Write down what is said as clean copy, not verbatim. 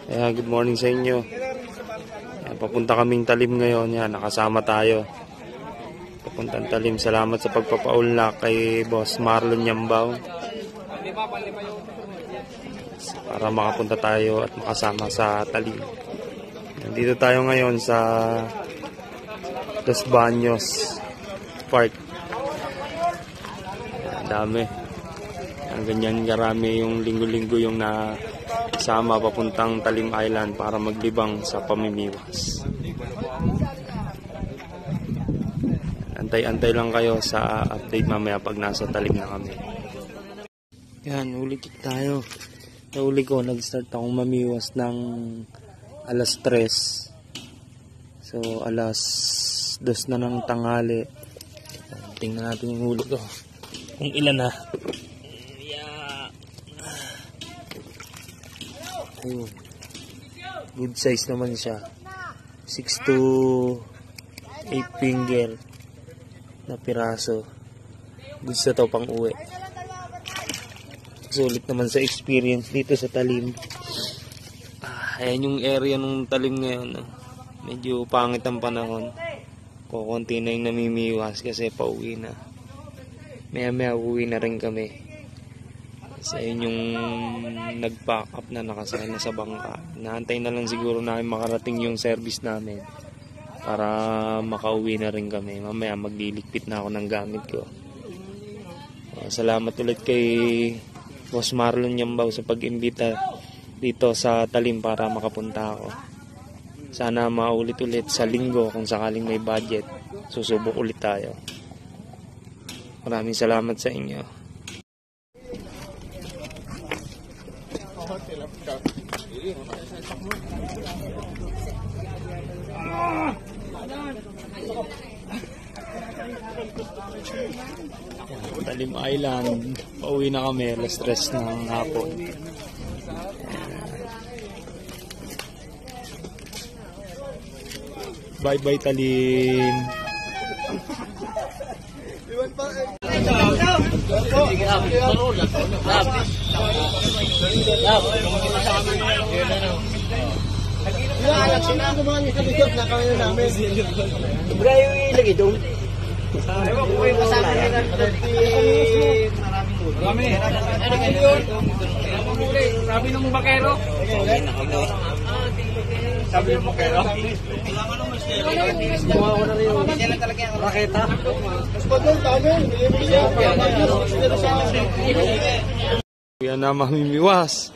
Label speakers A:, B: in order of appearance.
A: Good morning sa inyo. Papunta kaming Talim ngayon. Yan, nakasama tayo. Papuntang Talim. Salamat sa pagpapaulak kay Boss Marlon Yambaw. Para makapunta tayo at makasama sa Talim. Nandito tayo ngayon sa Los Baños Park. Dami. Ang ganyan karami yung linggo-linggo yung nasama papuntang Talim Island para maglibang sa pamimiwas. Antay-antay lang kayo sa update mamaya pag nasa Talim na kami. Yan, ulit tayo. Nauli ko, nag-start akong mamiwas ng alas 3. So, alas 2 na ng tanghali. Tingnan natin yung huli ko. Kung ilan na. Ayun. Good size naman siya. 6 to 8 finger na piraso. Good sa to pang uwi. Sulit naman sa experience dito sa Talim. Ayan yung area ng Talim ngayon. Medyo pangit ang panahon. Kukunti na yung namimiwas kasi pauwi na. Maya uwi na rin kami. Kasi ayun yung nag-pack up na nakasakay na sa bangka. Naantay na lang siguro namin makarating yung service namin para makauwi na rin kami. Mamaya magliligpit na ako ng gamit ko. Salamat ulit kay Boss Marlon Yambaw sa pag-imbita dito sa Talim para makapunta ako. Sana maulit-ulit sa linggo kung sakaling may budget. Susubok ulit tayo. Maraming salamat sa inyo. Talim Island. Pauwi na kami. Alas 3 ng hapon. Bye-bye Talim.
B: Sabi ng bakero. Sabi ng bakero. Kuha ko na rin yung raketa.
A: Yan na mamimiwas.